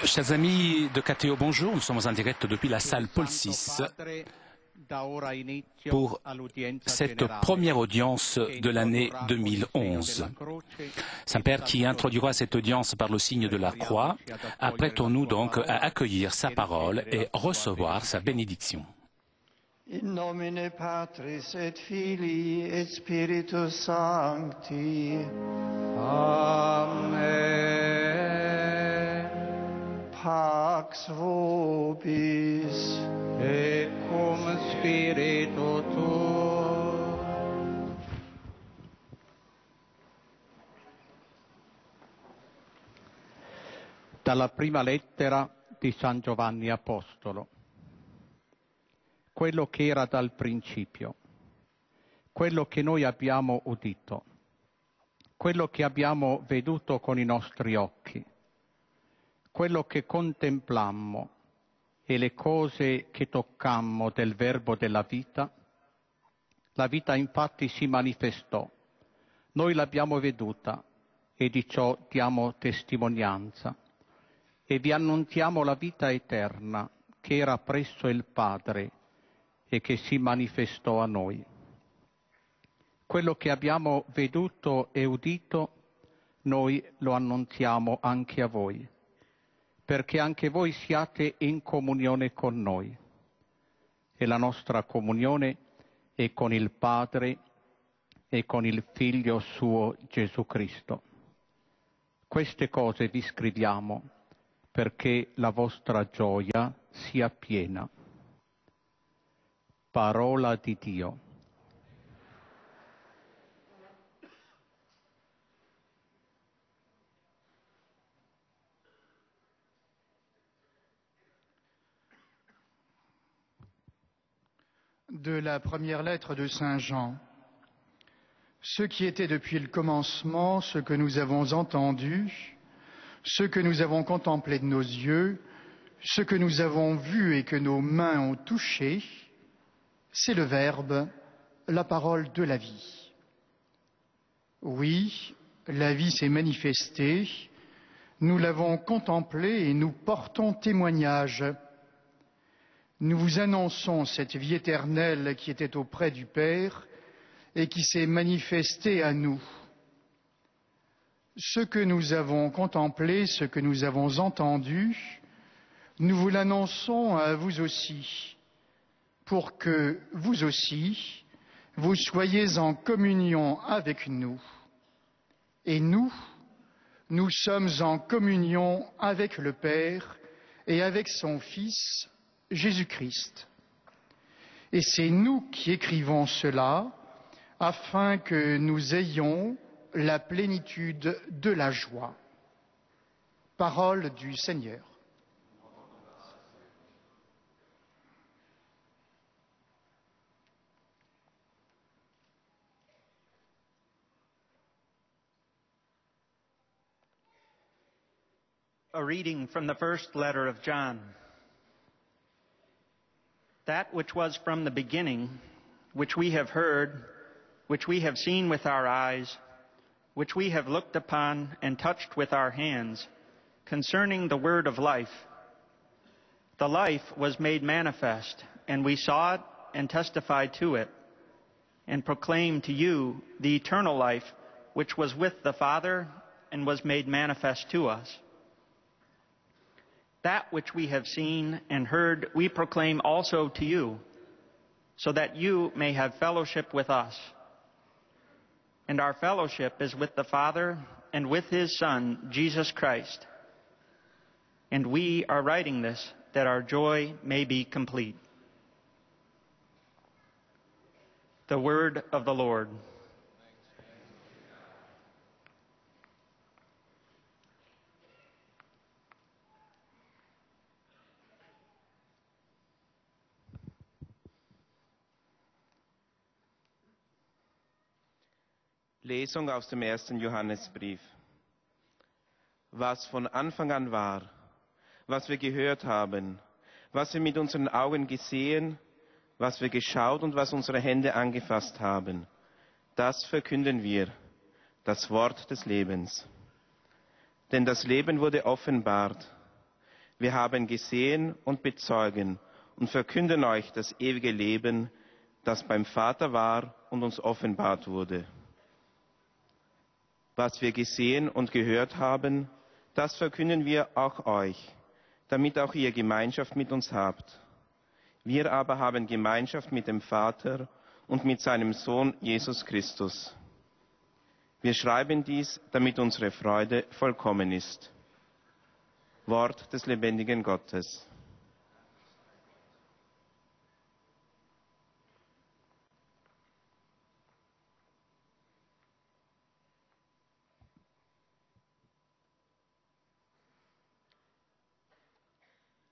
Chers amis de KTO, bonjour. Nous sommes en direct depuis la salle Paul VI pour cette première audience de l'année 2011. Saint-Père qui introduira cette audience par le signe de la croix, apprêtons-nous donc à accueillir sa parole et recevoir sa bénédiction. In nomine Patris et Filii et Spiritus Sancti. Amen. Pax vobis et cum spiritu tuo. Dalla prima lettera di San Giovanni Apostolo. Quello che era dal principio, quello che noi abbiamo udito, quello che abbiamo veduto con i nostri occhi, quello che contemplammo e le cose che toccammo del Verbo della vita, la vita infatti si manifestò. Noi l'abbiamo veduta e di ciò diamo testimonianza e vi annunziamo la vita eterna che era presso il Padre e che si manifestò a noi. Quello che abbiamo veduto e udito, noi lo annunziamo anche a voi, perché anche voi siate in comunione con noi. E la nostra comunione è con il Padre e con il Figlio suo Gesù Cristo. Queste cose vi scriviamo perché la vostra gioia sia piena. Parola di Dio. De la première lettre de Saint Jean. Ce qui était depuis le commencement, ce que nous avons entendu, ce que nous avons contemplé de nos yeux, ce que nous avons vu et que nos mains ont touché, c'est le Verbe, la parole de la vie. Oui, la vie s'est manifestée, nous l'avons contemplée et nous portons témoignage. Nous vous annonçons cette vie éternelle qui était auprès du Père et qui s'est manifestée à nous. Ce que nous avons contemplé, ce que nous avons entendu, nous vous l'annonçons à vous aussi, pour que vous aussi, vous soyez en communion avec nous. Et nous sommes en communion avec le Père et avec son Fils, Jésus-Christ. Et c'est nous qui écrivons cela afin que nous ayons la plénitude de la joie. Parole du Seigneur. A reading from the first letter of John. That which was from the beginning, which we have heard, which we have seen with our eyes, which we have looked upon and touched with our hands, concerning the word of life. The life was made manifest, and we saw it and testified to it, and proclaimed to you the eternal life which was with the Father and was made manifest to us. That which we have seen and heard we proclaim also to you, so that you may have fellowship with us. And our fellowship is with the Father and with His Son, Jesus Christ. And we are writing this, that our joy may be complete. The word of the Lord. Lesung aus dem 1. Johannesbrief. Was von Anfang an war, was wir gehört haben, was wir mit unseren Augen gesehen, was wir geschaut und was unsere Hände angefasst haben, das verkünden wir, das Wort des Lebens. Denn das Leben wurde offenbart. Wir haben gesehen und bezeugen und verkünden euch das ewige Leben, das beim Vater war und uns offenbart wurde. Was wir gesehen und gehört haben, das verkünden wir auch euch, damit auch ihr Gemeinschaft mit uns habt. Wir aber haben Gemeinschaft mit dem Vater und mit seinem Sohn Jesus Christus. Wir schreiben dies, damit unsere Freude vollkommen ist. Wort des lebendigen Gottes.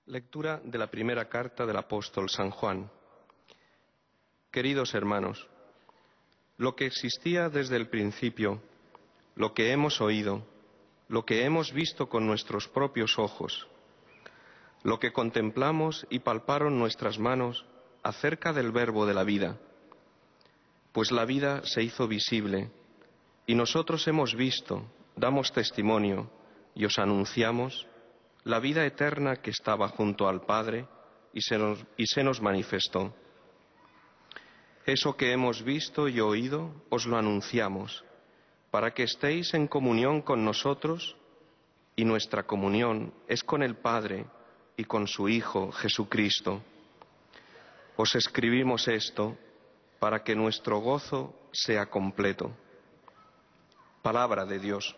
Lectura de la primera carta del apóstol San Juan. Queridos hermanos, lo que existía desde el principio, lo que hemos oído, lo que hemos visto con nuestros propios ojos, lo que contemplamos y palparon nuestras manos acerca del Verbo de la vida. Pues la vida se hizo visible, y nosotros hemos visto, damos testimonio y os anunciamos la vida eterna que estaba junto al Padre y se nos manifestó. Eso que hemos visto y oído os lo anunciamos, para que estéis en comunión con nosotros, y nuestra comunión es con el Padre y con su Hijo Jesucristo. Os escribimos esto para que nuestro gozo sea completo. Palabra de Dios.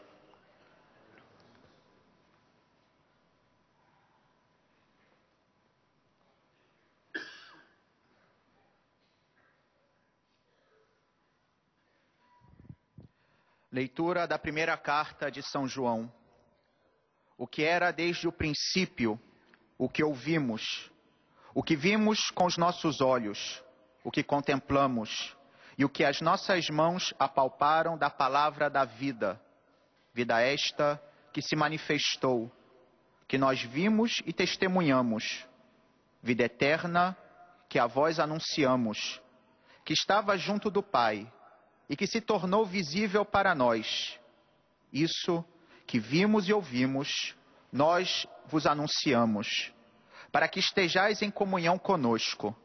Leitura da primeira carta de São João. O que era desde o princípio, o que ouvimos, o que vimos com os nossos olhos, o que contemplamos e o que as nossas mãos apalparam da palavra da vida, vida esta que se manifestou, que nós vimos e testemunhamos, vida eterna que a vós anunciamos, que estava junto do Pai e que se tornou visível para nós. Isso que vimos e ouvimos, nós vos anunciamos, para que estejais em comunhão conosco.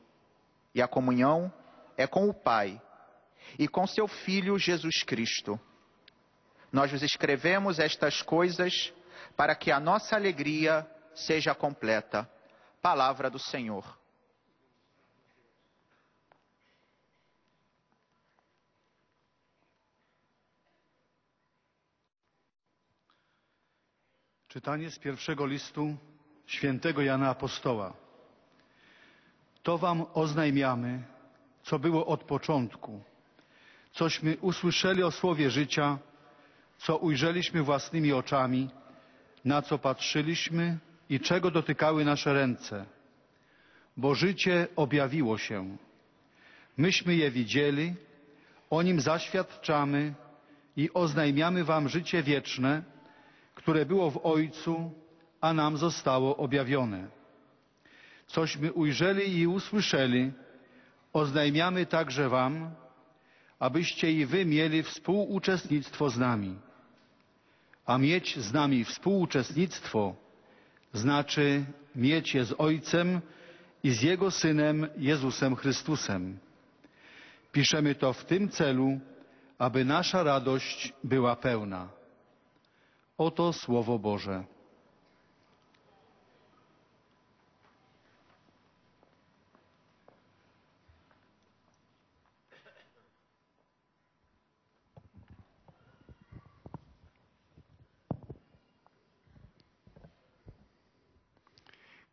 E a comunhão é com o Pai e com seu Filho Jesus Cristo. Nós vos escrevemos estas coisas para que a nossa alegria seja completa. Palavra do Senhor. Czytanie z pierwszego listu świętego Jana Apostoła. To wam oznajmiamy, co było od początku, cośmy usłyszeli o słowie życia, co ujrzeliśmy własnymi oczami, na co patrzyliśmy i czego dotykały nasze ręce. Bo życie objawiło się. Myśmy je widzieli, o nim zaświadczamy i oznajmiamy wam życie wieczne, które było w Ojcu, a nam zostało objawione. Cośmy ujrzeli i usłyszeli, oznajmiamy także wam, abyście i wy mieli współuczestnictwo z nami. A mieć z nami współuczestnictwo znaczy mieć je z Ojcem i z Jego Synem Jezusem Chrystusem. Piszemy to w tym celu, aby nasza radość była pełna. Oto Słowo Boże.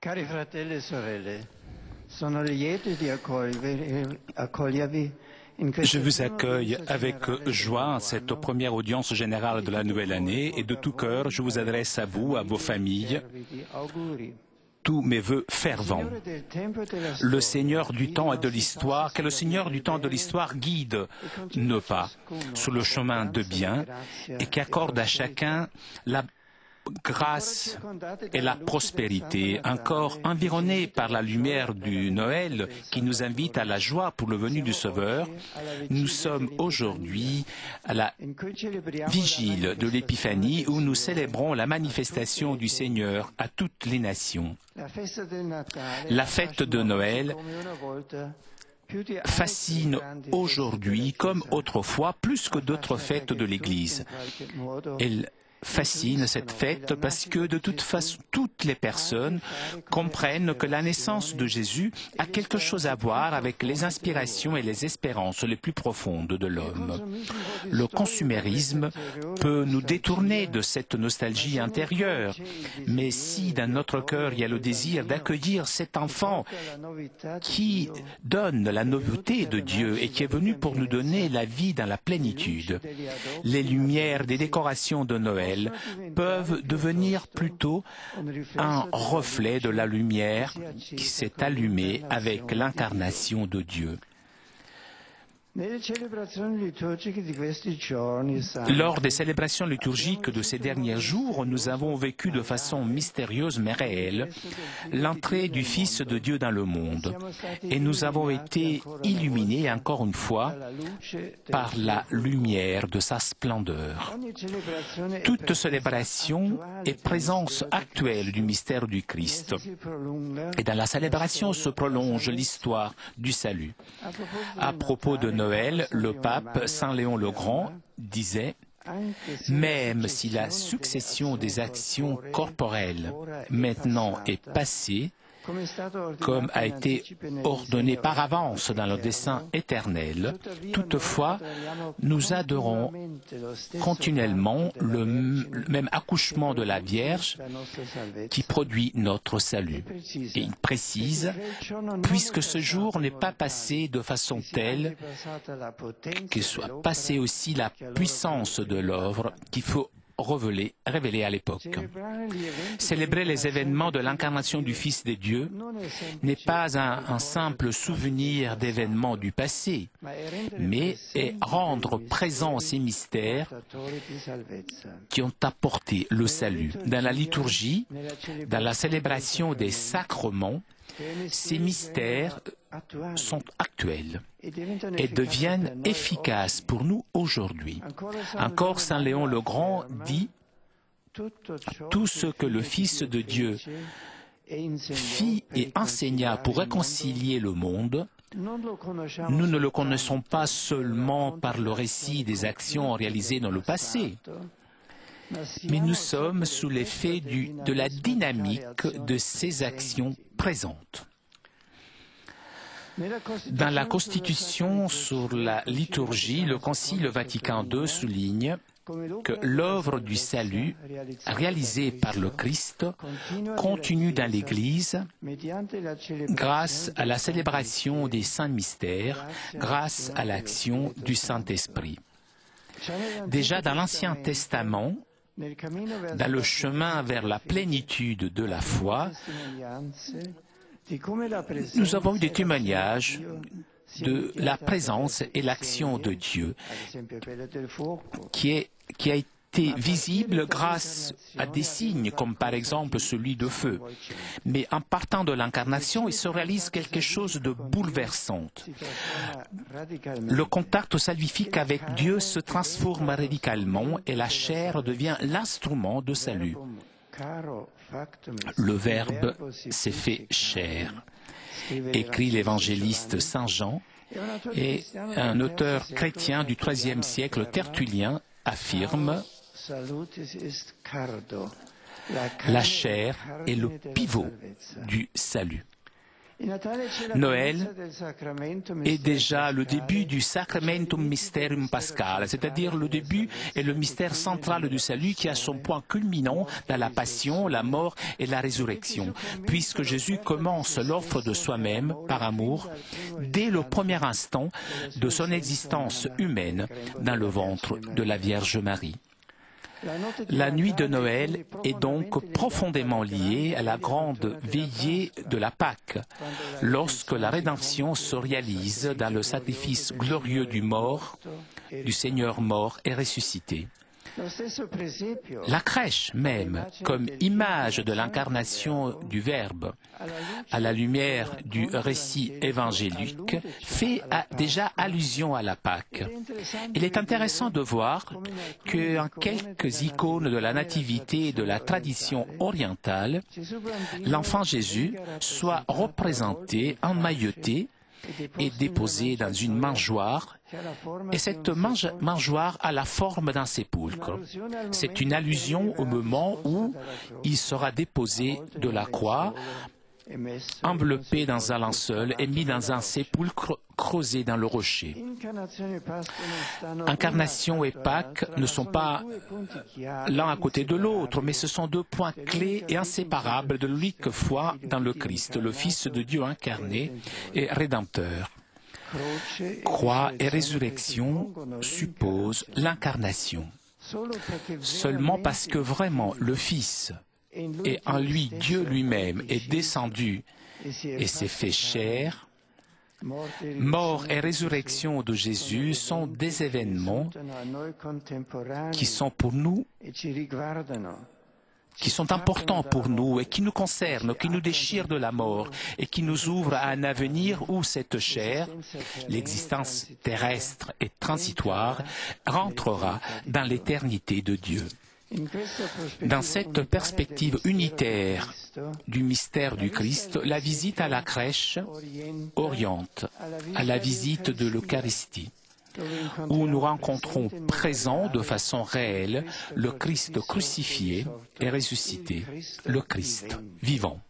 Cari fratelli e sorelle, sono lieto di accogliervi. Je vous accueille avec joie en cette première audience générale de la nouvelle année et de tout cœur, je vous adresse à vous, à vos familles, tous mes vœux fervents. Le Seigneur du temps et de l'histoire, que le Seigneur du temps et de l'histoire guide nos pas sur le chemin de bien et qu'accorde à chacun la grâce et la prospérité, encore environnés par la lumière du Noël qui nous invite à la joie pour le venu du Sauveur, nous sommes aujourd'hui à la vigile de l'Épiphanie où nous célébrons la manifestation du Seigneur à toutes les nations. La fête de Noël fascine aujourd'hui comme autrefois plus que d'autres fêtes de l'Église. Elle fascine cette fête parce que de toute façon, toutes les personnes comprennent que la naissance de Jésus a quelque chose à voir avec les inspirations et les espérances les plus profondes de l'homme. Le consumérisme peut nous détourner de cette nostalgie intérieure, mais si dans notre cœur il y a le désir d'accueillir cet enfant qui donne la nouveauté de Dieu et qui est venu pour nous donner la vie dans la plénitude, les lumières des décorations de Noël peuvent devenir plutôt un reflet de la lumière qui s'est allumée avec l'incarnation de Dieu. Lors des célébrations liturgiques de ces derniers jours, nous avons vécu de façon mystérieuse mais réelle l'entrée du Fils de Dieu dans le monde et nous avons été illuminés encore une fois par la lumière de sa splendeur. Toute célébration est présence actuelle du mystère du Christ et dans la célébration se prolonge l'histoire du salut. À propos de Noël, le pape Saint Léon le Grand disait « Même si la succession des actions corporelles maintenant est passée, comme a été ordonné par avance dans le dessein éternel, toutefois, nous adorons continuellement le même accouchement de la Vierge qui produit notre salut. Et il précise, puisque ce jour n'est pas passé de façon telle qu'il soit passé aussi la puissance de l'œuvre qu'il faut révélé à l'époque. Célébrer les événements de l'incarnation du Fils de Dieu n'est pas un simple souvenir d'événements du passé, mais est rendre présents ces mystères qui ont apporté le salut. Dans la liturgie, dans la célébration des sacrements, ces mystères sont actuels et deviennent efficaces pour nous aujourd'hui. Encore Saint Léon le Grand dit « Tout ce que le Fils de Dieu fit et enseigna pour réconcilier le monde, nous ne le connaissons pas seulement par le récit des actions réalisées dans le passé, mais nous sommes sous l'effet de la dynamique de ces actions présentes. » Dans la Constitution sur la liturgie, le Concile Vatican II souligne que l'œuvre du salut réalisée par le Christ continue dans l'Église grâce à la célébration des saints mystères, grâce à l'action du Saint-Esprit. Déjà dans l'Ancien Testament, dans le chemin vers la plénitude de la foi, nous avons eu des témoignages de la présence et l'action de Dieu qui a été visible grâce à des signes comme par exemple celui de feu. Mais en partant de l'incarnation, il se réalise quelque chose de bouleversant. Le contact salvifique avec Dieu se transforme radicalement et la chair devient l'instrument de salut. Le Verbe s'est fait chair, écrit l'évangéliste Saint Jean, et un auteur chrétien du IIIe siècle, Tertullien, affirme « La chair est le pivot du salut ». Noël est déjà le début du Sacramentum Mysterium Pascal, c'est-à-dire le début et le mystère central du salut qui a son point culminant dans la passion, la mort et la résurrection, puisque Jésus commence l'offre de soi-même par amour dès le premier instant de son existence humaine dans le ventre de la Vierge Marie. La nuit de Noël est donc profondément liée à la grande veillée de la Pâque, lorsque la rédemption se réalise dans le sacrifice glorieux du Seigneur mort et ressuscité. La crèche même, comme image de l'incarnation du Verbe, à la lumière du récit évangélique, fait déjà allusion à la Pâque. Il est intéressant de voir qu'en quelques icônes de la Nativité et de la tradition orientale, l'enfant Jésus soit représenté, emmailloté et déposé dans une mangeoire, et cette mangeoire a la forme d'un sépulcre. C'est une allusion au moment où il sera déposé de la croix, enveloppé dans un linceul et mis dans un sépulcre creusé dans le rocher. Incarnation et Pâques ne sont pas l'un à côté de l'autre, mais ce sont deux points clés et inséparables de l'unique foi dans le Christ, le Fils de Dieu incarné et rédempteur. Croix et résurrection supposent l'incarnation. Seulement parce que vraiment le Fils et en lui Dieu lui-même est descendu et s'est fait chair, mort et résurrection de Jésus sont des événements qui sont pour nous, qui sont importants pour nous et qui nous concernent, qui nous déchirent de la mort et qui nous ouvrent à un avenir où cette chair, l'existence terrestre et transitoire, rentrera dans l'éternité de Dieu. Dans cette perspective unitaire du mystère du Christ, la visite à la crèche oriente à la visite de l'Eucharistie, où nous rencontrons présent de façon réelle le Christ crucifié et ressuscité, le Christ vivant.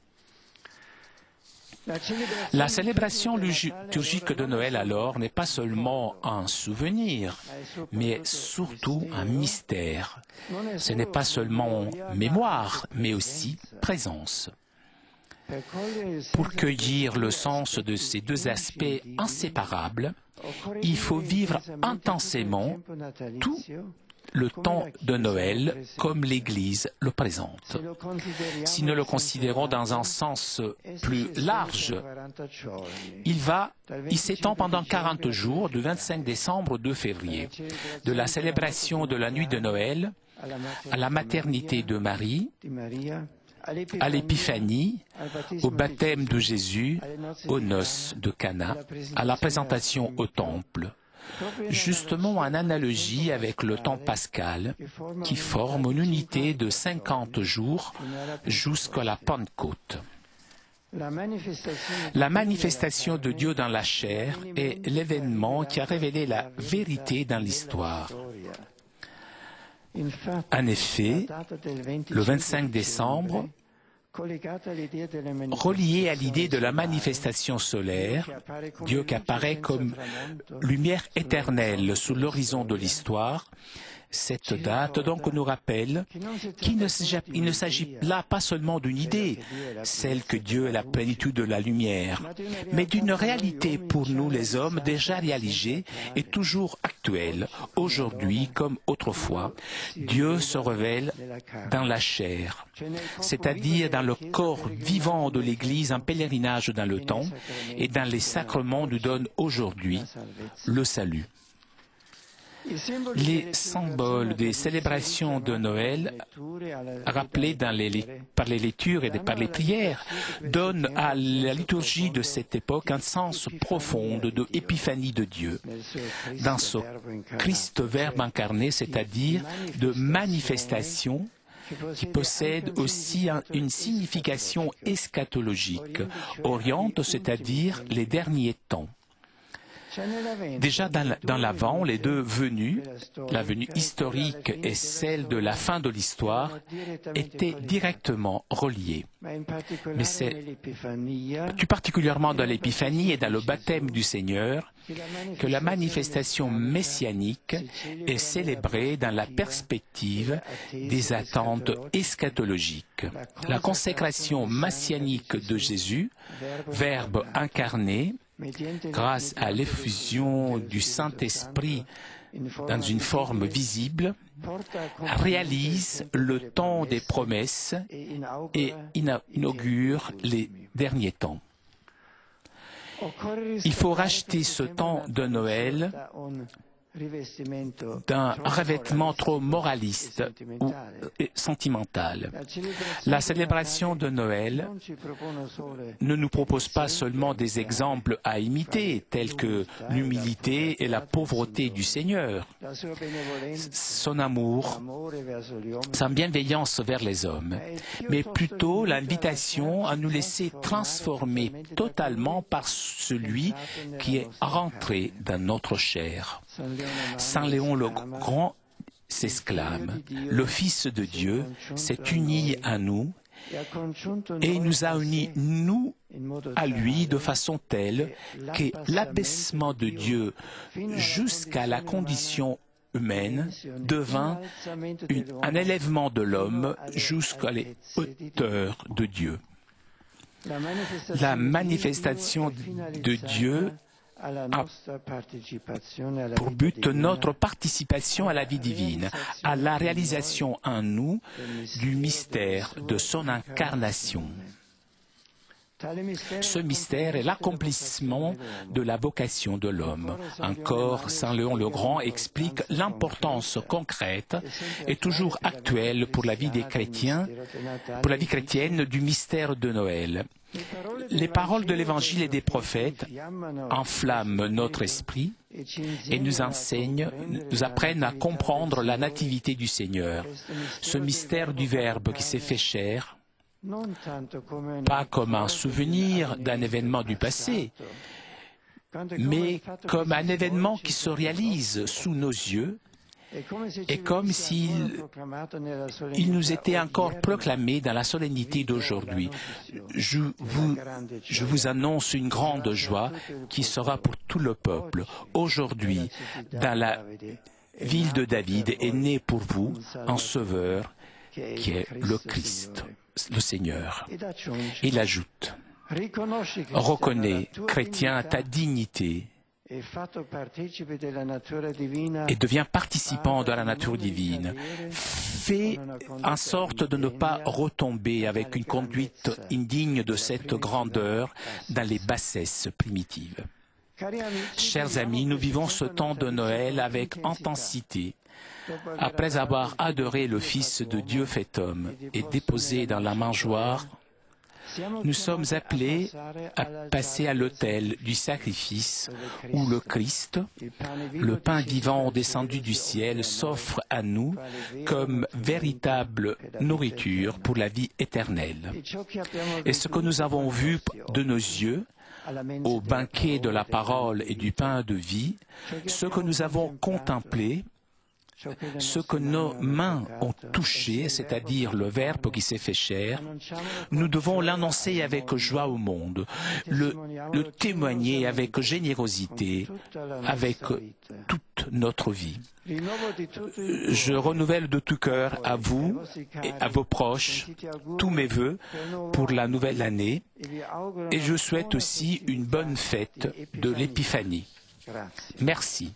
La célébration liturgique de Noël alors n'est pas seulement un souvenir, mais surtout un mystère. Ce n'est pas seulement mémoire, mais aussi présence. Pour cueillir le sens de ces deux aspects inséparables, il faut vivre intensément tout le temps de Noël comme l'Église le présente. Si nous le considérons dans un sens plus large, il s'étend pendant 40 jours, du 25 décembre au 2 février, de la célébration de la nuit de Noël à la maternité de Marie, à l'Épiphanie, au baptême de Jésus, aux noces de Cana, à la présentation au temple, justement en analogie avec le temps pascal qui forme une unité de 50 jours jusqu'à la Pentecôte. La manifestation de Dieu dans la chair est l'événement qui a révélé la vérité dans l'histoire. En effet, le 25 décembre, relié à l'idée de la manifestation solaire, Dieu qui apparaît comme lumière éternelle sous l'horizon de l'histoire, cette date donc nous rappelle qu'il ne s'agit là pas seulement d'une idée, celle que Dieu est la plénitude de la lumière, mais d'une réalité pour nous les hommes déjà réalisée et toujours actuelle, aujourd'hui comme autrefois. Dieu se révèle dans la chair, c'est-à-dire dans le corps vivant de l'Église en pèlerinage dans le temps et dans les sacrements nous donne aujourd'hui le salut. Les symboles des célébrations de Noël, rappelés par les lectures et par les prières, donnent à la liturgie de cette époque un sens profond de épiphanie de Dieu, dans ce Christ Verbe incarné, c'est-à-dire de manifestation qui possède aussi une signification eschatologique, oriente, c'est-à-dire les derniers temps. Déjà dans l'Avent, les deux venues, la venue historique et celle de la fin de l'histoire, étaient directement reliées. Mais c'est plus particulièrement dans l'Épiphanie et dans le baptême du Seigneur que la manifestation messianique est célébrée dans la perspective des attentes eschatologiques. La consécration messianique de Jésus, Verbe incarné, grâce à l'effusion du Saint-Esprit dans une forme visible, réalise le temps des promesses et inaugure les derniers temps. Il faut racheter ce temps de Noël d'un revêtement trop moraliste ou sentimental. La célébration de Noël ne nous propose pas seulement des exemples à imiter, tels que l'humilité et la pauvreté du Seigneur, son amour, sa bienveillance vers les hommes, mais plutôt l'invitation à nous laisser transformer totalement par celui qui est rentré dans notre chair. Saint Léon le Grand s'exclame, « Le Fils de Dieu s'est uni à nous et nous a unis, nous, à lui de façon telle que l'abaissement de Dieu jusqu'à la condition humaine devint un élèvement de l'homme jusqu'à les hauteurs de Dieu. La manifestation de Dieu a pour but notre participation à la vie divine, à la réalisation en nous du mystère de son incarnation. Ce mystère est l'accomplissement de la vocation de l'homme. Encore, Saint Léon le Grand explique l'importance concrète et toujours actuelle pour la vie des chrétiens, pour la vie chrétienne du mystère de Noël. Les paroles de l'Évangile et des prophètes enflamment notre esprit et nous enseignent, nous apprennent à comprendre la nativité du Seigneur, ce mystère du Verbe qui s'est fait chair, pas comme un souvenir d'un événement du passé, mais comme un événement qui se réalise sous nos yeux et comme s'il nous était encore proclamé dans la solennité d'aujourd'hui. Je vous annonce une grande joie qui sera pour tout le peuple. Aujourd'hui, dans la ville de David, est né pour vous un Sauveur qui est le Christ, le Seigneur. Il ajoute, « Reconnais, chrétien, ta dignité et deviens participant de la nature divine. Fais en sorte de ne pas retomber avec une conduite indigne de cette grandeur dans les bassesses primitives. » Chers amis, nous vivons ce temps de Noël avec intensité. Après avoir adoré le Fils de Dieu fait homme et déposé dans la mangeoire, nous sommes appelés à passer à l'autel du sacrifice où le Christ, le pain vivant descendu du ciel, s'offre à nous comme véritable nourriture pour la vie éternelle. Et ce que nous avons vu de nos yeux au banquet de la parole et du pain de vie, ce que nous avons contemplé, ce que nos mains ont touché, c'est-à-dire le Verbe qui s'est fait chair, nous devons l'annoncer avec joie au monde, le témoigner avec générosité, avec toute notre vie. Je renouvelle de tout cœur à vous et à vos proches tous mes vœux pour la nouvelle année et je souhaite aussi une bonne fête de l'Épiphanie. Merci.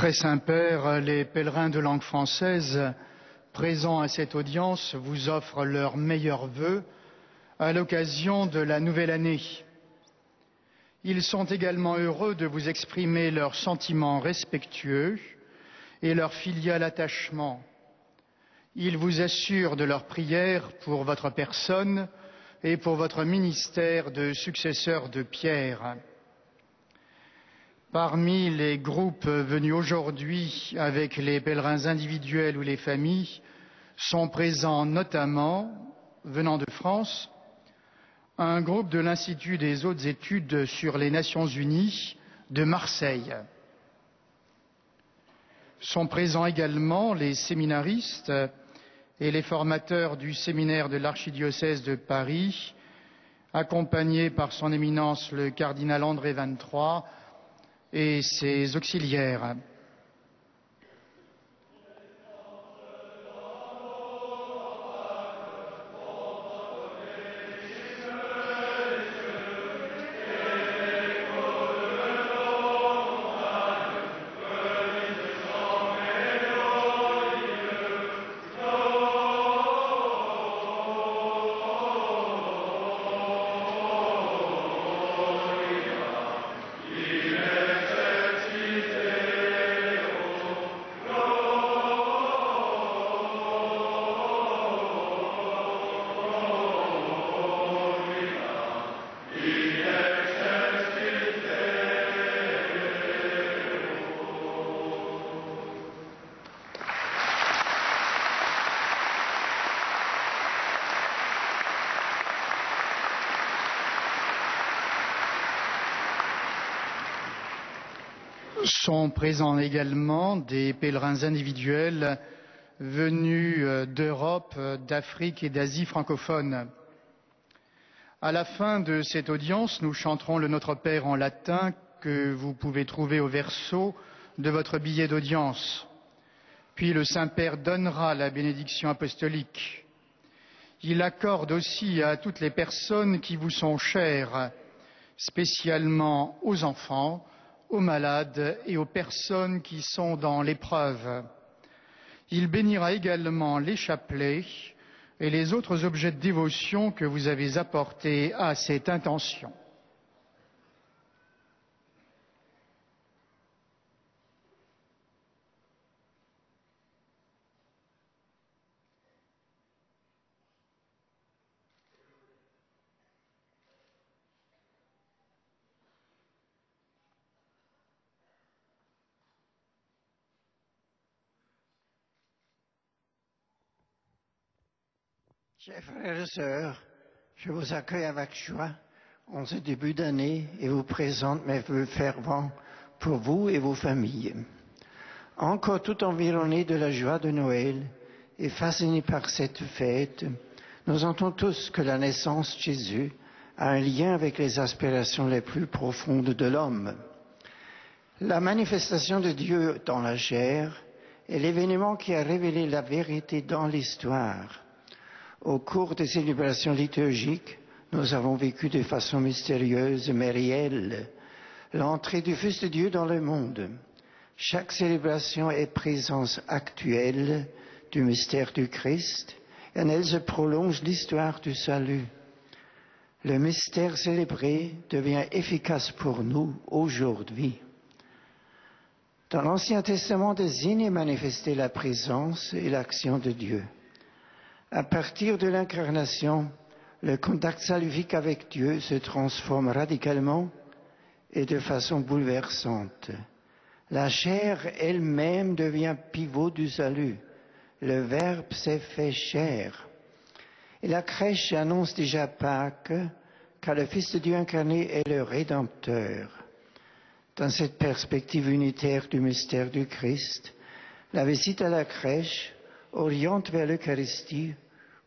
Très Saint-Père, les pèlerins de langue française présents à cette audience vous offrent leurs meilleurs vœux à l'occasion de la nouvelle année. Ils sont également heureux de vous exprimer leurs sentiments respectueux et leur filial attachement. Ils vous assurent de leur prière pour votre personne et pour votre ministère de successeur de Pierre. Parmi les groupes venus aujourd'hui avec les pèlerins individuels ou les familles sont présents notamment, venant de France, un groupe de l'Institut des hautes études sur les Nations Unies de Marseille. Sont présents également les séminaristes et les formateurs du séminaire de l'archidiocèse de Paris, accompagnés par son éminence le cardinal André XXIII, et ses auxiliaires. Sont présents également des pèlerins individuels venus d'Europe, d'Afrique et d'Asie francophone. À la fin de cette audience, nous chanterons le Notre Père en latin que vous pouvez trouver au verso de votre billet d'audience. Puis le Saint-Père donnera la bénédiction apostolique. Il accorde aussi à toutes les personnes qui vous sont chères, spécialement aux enfants, aux malades et aux personnes qui sont dans l'épreuve. Il bénira également les chapelets et les autres objets de dévotion que vous avez apportés à cette intention. Chers frères et sœurs, je vous accueille avec joie en ce début d'année et vous présente mes vœux fervents pour vous et vos familles. Encore tout environné de la joie de Noël et fasciné par cette fête, nous entendons tous que la naissance de Jésus a un lien avec les aspirations les plus profondes de l'homme. La manifestation de Dieu dans la chair est l'événement qui a révélé la vérité dans l'histoire. Au cours des célébrations liturgiques, nous avons vécu de façon mystérieuse mais réelle l'entrée du Fils de Dieu dans le monde. Chaque célébration est présence actuelle du mystère du Christ et en elle se prolonge l'histoire du salut. Le mystère célébré devient efficace pour nous aujourd'hui. Dans l'Ancien Testament désigne et manifestait la présence et l'action de Dieu. À partir de l'incarnation, le contact salvifique avec Dieu se transforme radicalement et de façon bouleversante. La chair elle-même devient pivot du salut. Le Verbe s'est fait chair. Et la crèche annonce déjà Pâques, car le Fils de Dieu incarné est le Rédempteur. Dans cette perspective unitaire du mystère du Christ, la visite à la crèche oriente vers l'Eucharistie,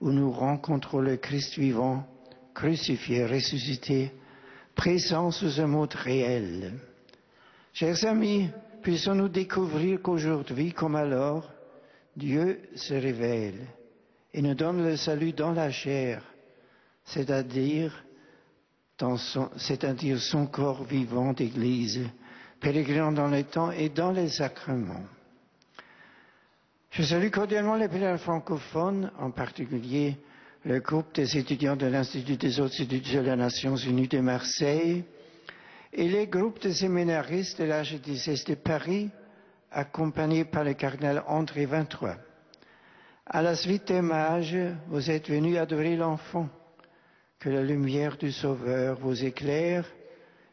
où nous rencontrons le Christ vivant, crucifié, ressuscité, présent sous un mode réel. Chers amis, puissons-nous découvrir qu'aujourd'hui, comme alors, Dieu se révèle et nous donne le salut dans la chair, c'est-à-dire son corps vivant d'Église, pérégrinant dans le temps et dans les sacrements. Je salue cordialement les pèlerins francophones, en particulier le groupe des étudiants de l'Institut des hautes études de la Nations Unies de Marseille et les groupes de séminaristes de l'archidiocèse de Paris, accompagnés par le cardinal André XXIII. À la suite des mages, vous êtes venus adorer l'enfant. Que la lumière du Sauveur vous éclaire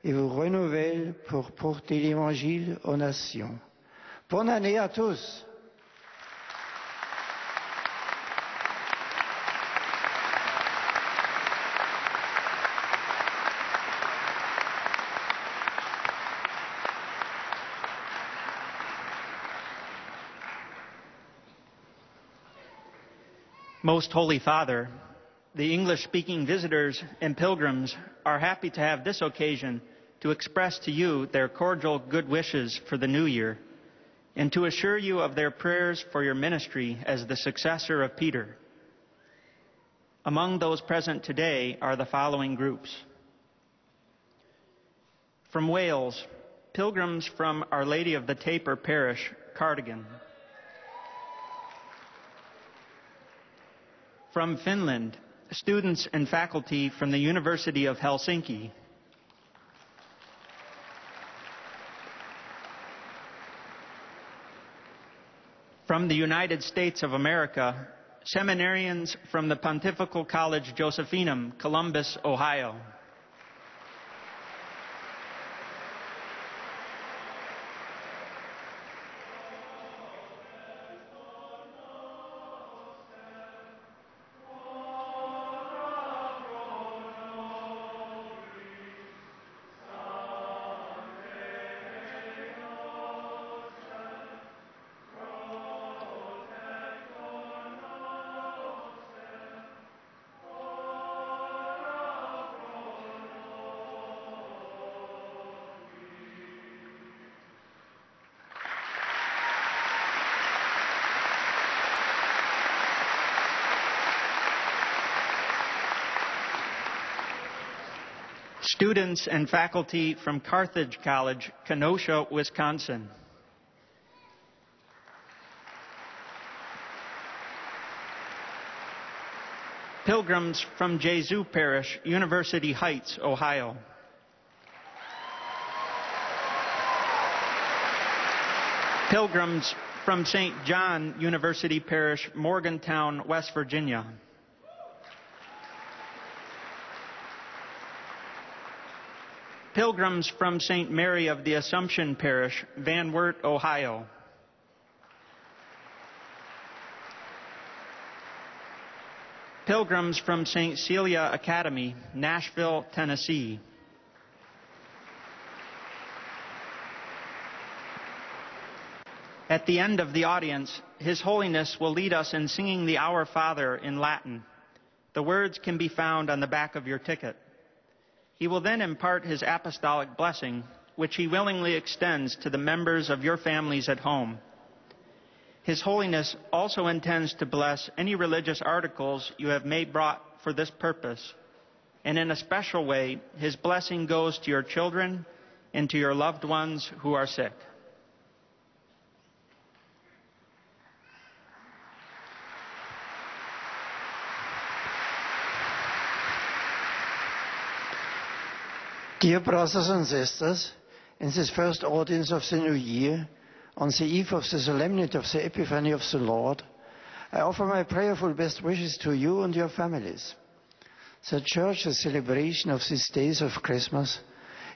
et vous renouvelle pour porter l'Évangile aux nations. Bonne année à tous! Most Holy Father, the English-speaking visitors and pilgrims are happy to have this occasion to express to you their cordial good wishes for the new year and to assure you of their prayers for your ministry as the successor of Peter. Among those present today are the following groups. From Wales, pilgrims from Our Lady of the Taper Parish, Cardigan. From Finland, students and faculty from the University of Helsinki. From the United States of America, seminarians from the Pontifical College Josephinum, Columbus, Ohio. Students and faculty from Carthage College, Kenosha, Wisconsin. Pilgrims from Jesu Parish, University Heights, Ohio. Pilgrims from St. John University Parish, Morgantown, West Virginia. Pilgrims from St. Mary of the Assumption Parish, Van Wert, Ohio. Pilgrims from St. Celia Academy, Nashville, Tennessee. At the end of the audience, His Holiness will lead us in singing the Our Father in Latin. The words can be found on the back of your ticket. He will then impart His apostolic blessing, which He willingly extends to the members of your families at home. His Holiness also intends to bless any religious articles you have brought for this purpose. And in a special way, His blessing goes to your children and to your loved ones who are sick. Dear brothers and sisters, in this first audience of the new year, on the eve of the solemnity of the Epiphany of the Lord, I offer my prayerful best wishes to you and your families. The Church's celebration of these days of Christmas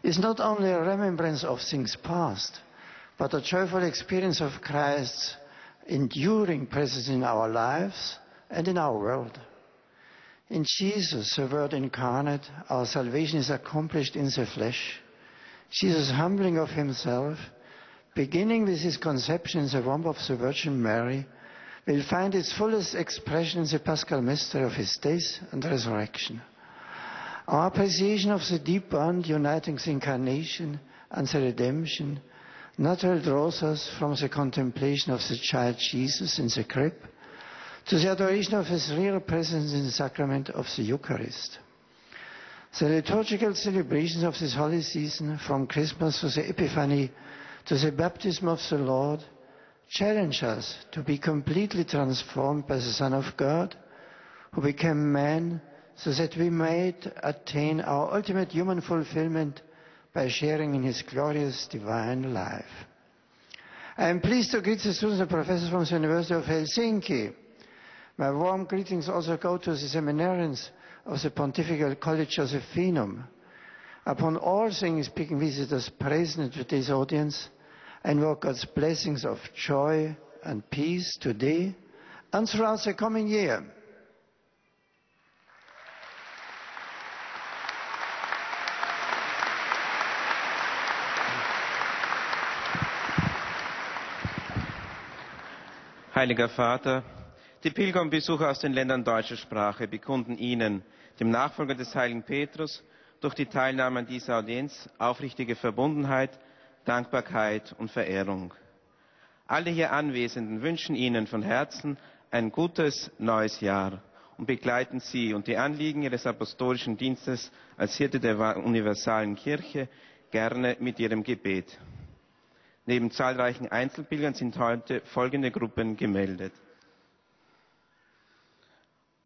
is not only a remembrance of things past, but a joyful experience of Christ's enduring presence in our lives and in our world. In Jesus, the Word incarnate, our salvation is accomplished in the flesh. Jesus' humbling of Himself, beginning with His conception in the womb of the Virgin Mary, will find its fullest expression in the Paschal mystery of His death and resurrection. Our appreciation of the deep bond uniting the Incarnation and the Redemption naturally draws us from the contemplation of the child Jesus in the crib to the adoration of His real presence in the sacrament of the Eucharist. The liturgical celebrations of this holy season, from Christmas to the Epiphany to the baptism of the Lord, challenge us to be completely transformed by the Son of God, who became man, so that we might attain our ultimate human fulfillment by sharing in His glorious divine life. I am pleased to greet the students and professors from the University of Helsinki. My warm greetings also go to the seminarians of the Pontifical College Josephinum. Upon all English-speaking visitors present at today's audience, I invoke God's blessings of joy and peace today and throughout the coming year. Heiliger Vater, die Pilger und Besucher aus den Ländern deutscher Sprache bekunden Ihnen, dem Nachfolger des heiligen Petrus, durch die Teilnahme an dieser Audienz aufrichtige Verbundenheit, Dankbarkeit und Verehrung. Alle hier Anwesenden wünschen Ihnen von Herzen ein gutes neues Jahr und begleiten Sie und die Anliegen Ihres apostolischen Dienstes als Hirte der universalen Kirche gerne mit Ihrem Gebet. Neben zahlreichen Einzelpilgern sind heute folgende Gruppen gemeldet.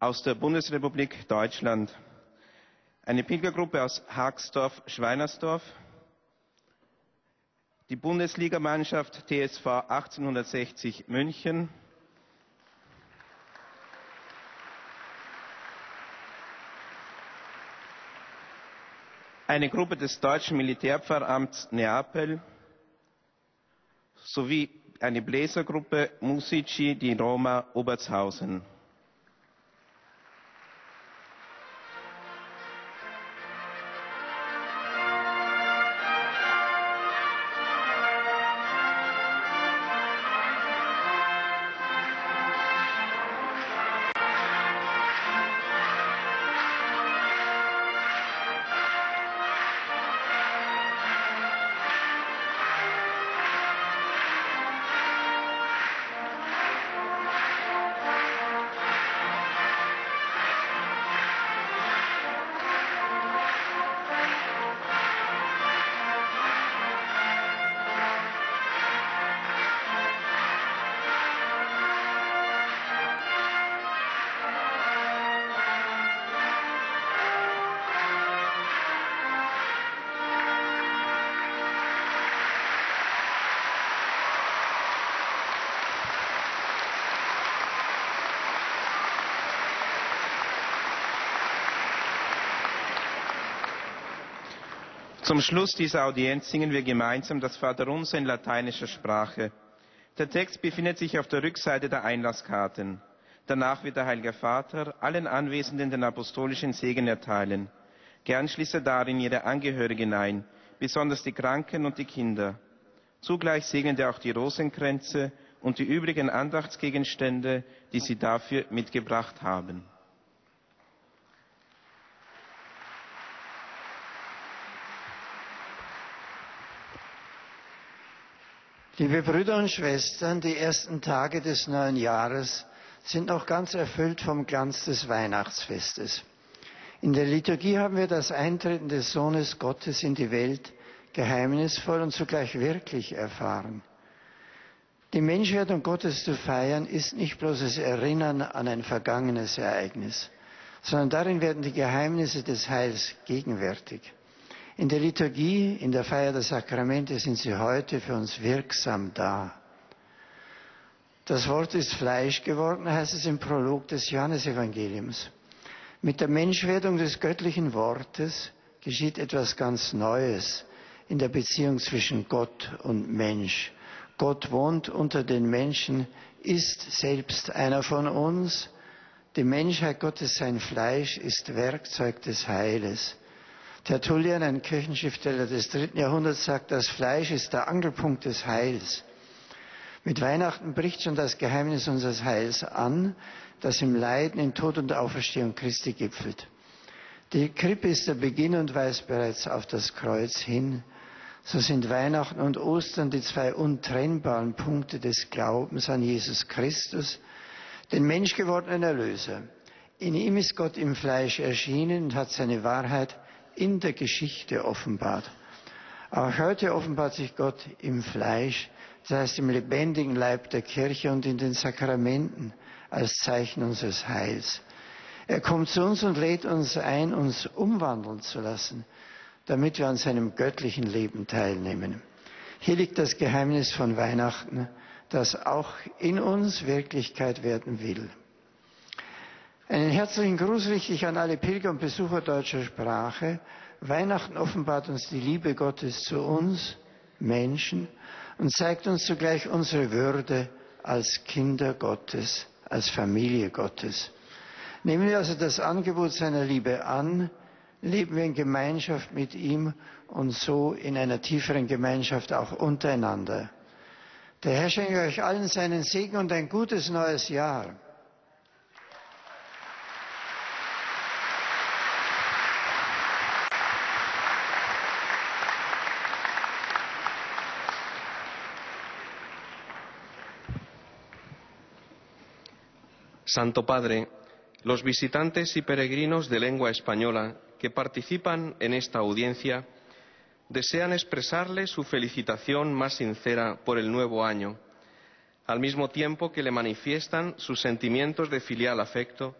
Aus der Bundesrepublik Deutschland eine Pilgergruppe aus Haxdorf-Schweinersdorf, die Bundesligamannschaft TSV 1860 München, eine Gruppe des Deutschen Militärpfarramts Neapel sowie eine Bläsergruppe Musici di Roma Obertshausen. Zum Schluss dieser Audienz singen wir gemeinsam das Vaterunser in lateinischer Sprache. Der Text befindet sich auf der Rückseite der Einlasskarten. Danach wird der Heilige Vater allen Anwesenden den apostolischen Segen erteilen. Gern schließt er darin ihre Angehörigen ein, besonders die Kranken und die Kinder. Zugleich segnet er auch die Rosenkränze und die übrigen Andachtsgegenstände, die sie dafür mitgebracht haben. Liebe Brüder und Schwestern, die ersten Tage des neuen Jahres sind noch ganz erfüllt vom Glanz des Weihnachtsfestes. In der Liturgie haben wir das Eintreten des Sohnes Gottes in die Welt geheimnisvoll und zugleich wirklich erfahren. Die Menschwerdung Gottes zu feiern, ist nicht bloß das Erinnern an ein vergangenes Ereignis, sondern darin werden die Geheimnisse des Heils gegenwärtig. In der Liturgie, in der Feier der Sakramente sind sie heute für uns wirksam da. Das Wort ist Fleisch geworden, heißt es im Prolog des Johannesevangeliums. Mit der Menschwerdung des göttlichen Wortes geschieht etwas ganz Neues in der Beziehung zwischen Gott und Mensch. Gott wohnt unter den Menschen, ist selbst einer von uns. Die Menschheit Gottes, sein Fleisch, ist Werkzeug des Heiles. Tertullian, ein Kirchenschriftsteller des 3. Jahrhunderts, sagt, das Fleisch ist der Angelpunkt des Heils. Mit Weihnachten bricht schon das Geheimnis unseres Heils an, das im Leiden, in Tod und Auferstehung Christi gipfelt. Die Krippe ist der Beginn und weist bereits auf das Kreuz hin. So sind Weihnachten und Ostern die zwei untrennbaren Punkte des Glaubens an Jesus Christus, den menschgewordenen Erlöser. In ihm ist Gott im Fleisch erschienen und hat seine Wahrheit in der Geschichte offenbart. Auch heute offenbart sich Gott im Fleisch, das heißt im lebendigen Leib der Kirche und in den Sakramenten als Zeichen unseres Heils. Er kommt zu uns und lädt uns ein, uns umwandeln zu lassen, damit wir an seinem göttlichen Leben teilnehmen. Hier liegt das Geheimnis von Weihnachten, das auch in uns Wirklichkeit werden will. Einen herzlichen Gruß richte ich an alle Pilger und Besucher deutscher Sprache. Weihnachten offenbart uns die Liebe Gottes zu uns, Menschen, und zeigt uns zugleich unsere Würde als Kinder Gottes, als Familie Gottes. Nehmen wir also das Angebot seiner Liebe an, leben wir in Gemeinschaft mit ihm und so in einer tieferen Gemeinschaft auch untereinander. Der Herr schenke euch allen seinen Segen und ein gutes neues Jahr. Santo Padre, los visitantes y peregrinos de lengua española que participan en esta audiencia desean expresarle su felicitación más sincera por el nuevo año, al mismo tiempo que le manifiestan sus sentimientos de filial afecto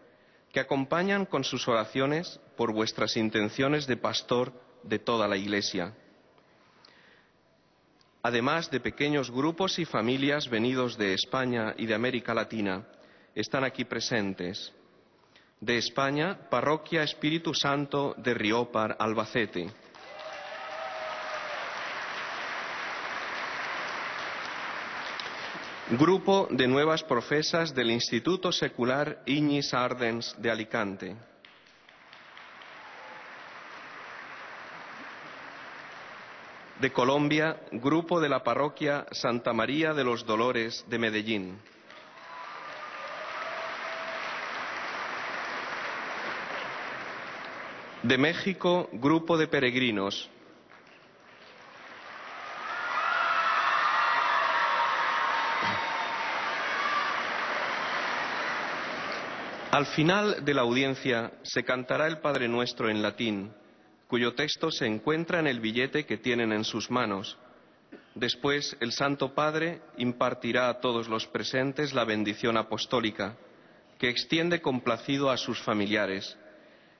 que acompañan con sus oraciones por vuestras intenciones de pastor de toda la Iglesia. Además de pequeños grupos y familias venidos de España y de América Latina, están aquí presentes. De España, Parroquia Espíritu Santo de Riópar, Albacete. Grupo de nuevas profesas del Instituto Secular Iñis Ardens de Alicante. De Colombia, grupo de la Parroquia Santa María de los Dolores de Medellín. De México, grupo de peregrinos. Al final de la audiencia se cantará el Padre Nuestro en latín, cuyo texto se encuentra en el billete que tienen en sus manos. Después, el Santo Padre impartirá a todos los presentes la bendición apostólica, que extiende complacido a sus familiares,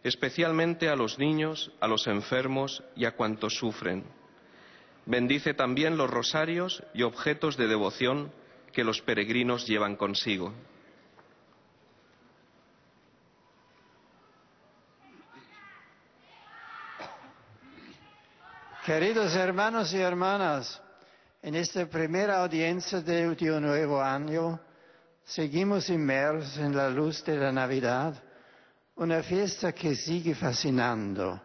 especialmente a los niños, a los enfermos y a cuantos sufren. Bendice también los rosarios y objetos de devoción que los peregrinos llevan consigo. Queridos hermanos y hermanas, en esta primera audiencia de un nuevo año, seguimos inmersos en la luz de la Navidad, una fiesta que sigue fascinando,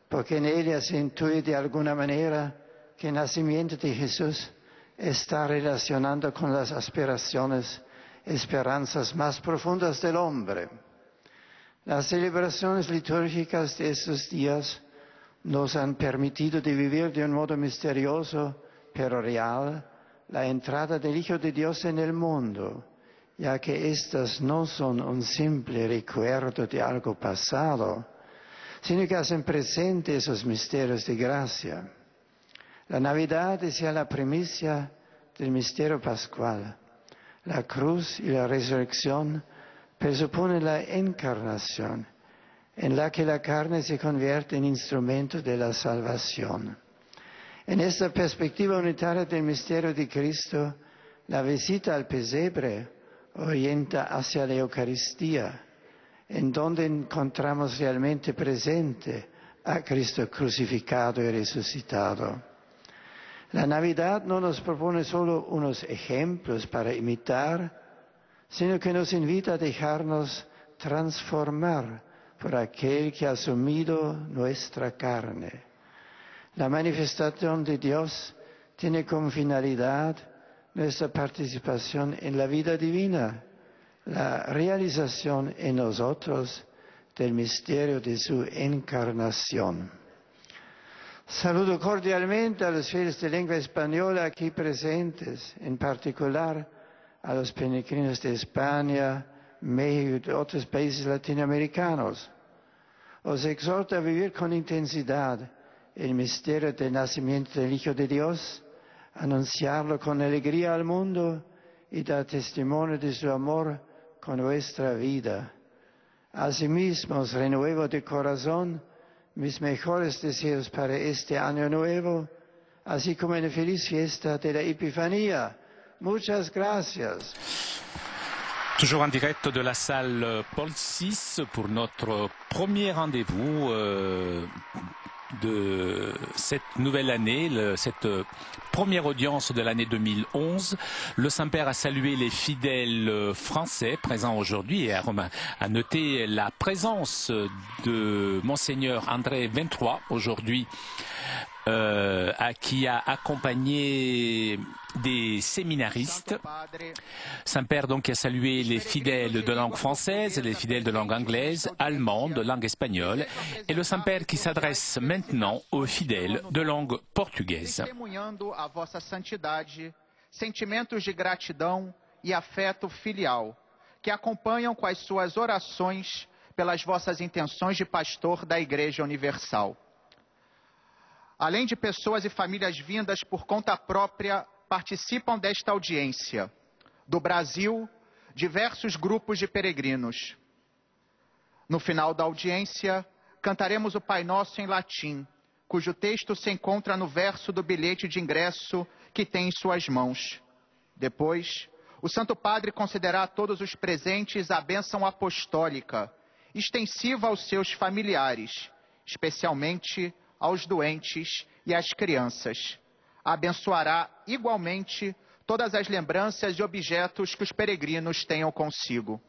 porque en ella se intuye de alguna manera que el nacimiento de Jesús está relacionado con las aspiraciones, esperanzas más profundas del hombre. Las celebraciones litúrgicas de estos días nos han permitido de vivir de un modo misterioso, pero real, la entrada del Hijo de Dios en el mundo, ya que estas no son un simple recuerdo de algo pasado, sino que hacen presente esos misterios de gracia. La Navidad es ya la primicia del misterio pascual. La cruz y la resurrección presuponen la encarnación, en la que la carne se convierte en instrumento de la salvación. En esta perspectiva unitaria del misterio de Cristo, la visita al pesebre orienta hacia la Eucaristía, en donde encontramos realmente presente a Cristo crucificado y resucitado. La Navidad no nos propone solo unos ejemplos para imitar, sino que nos invita a dejarnos transformar por aquel que ha asumido nuestra carne. La manifestación de Dios tiene como finalidad nuestra participación en la vida divina, la realización en nosotros del misterio de su encarnación. Saludo cordialmente a los fieles de lengua española aquí presentes, en particular a los peregrinos de España, México y de otros países latinoamericanos. Os exhorto a vivir con intensidad el misterio del nacimiento del Hijo de Dios, anunciarlo con alegría al mundo y dar testimonio de su amor con vuestra vida. Asimismo, os renuevo de corazón mis mejores deseos para este año nuevo, así como una feliz fiesta de la Epifanía. Muchas gracias. Toujours en direct de la salle Paul VI pour notre premier rendez-vous de cette nouvelle année, cette première audience de l'année 2011. Le Saint-Père a salué les fidèles français présents aujourd'hui et a noté la présence de Monseigneur André XXIII aujourd'hui, qui a accompagné des séminaristes. Saint-Père donc a salué les fidèles de langue française, les fidèles de langue anglaise, allemande, langue espagnole, et le Saint-Père qui s'adresse maintenant aux fidèles de langue portugaise. Testemunhando a vossa santidade, sentimentos de gratidão e afeto filial, que acompanham com as suas orações pelas vossas intenções de pastor da Igreja Universal. Além de pessoas e famílias vindas por conta própria, participam desta audiência. Do Brasil, diversos grupos de peregrinos. No final da audiência, cantaremos o Pai Nosso em latim, cujo texto se encontra no verso do bilhete de ingresso que tem em suas mãos. Depois, o Santo Padre concederá a todos os presentes a bênção apostólica, extensiva aos seus familiares, especialmente aos doentes e às crianças. Abençoará igualmente todas as lembranças e objetos que os peregrinos tenham consigo.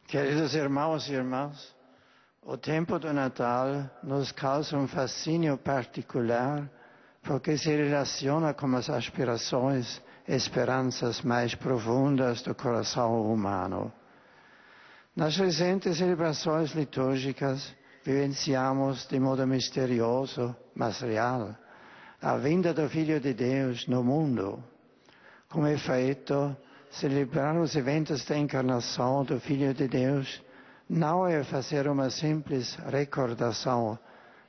Queridos irmãos e irmãs, o tempo do Natal nos causa fascínio particular porque se relaciona com as aspirações, esperanças mais profundas do coração humano. Nas recentes celebrações litúrgicas, vivenciamos de modo misterioso, mas real, a vinda do Filho de Deus no mundo. Como efeito, celebrar os eventos da encarnação do Filho de Deus não é fazer uma simples recordação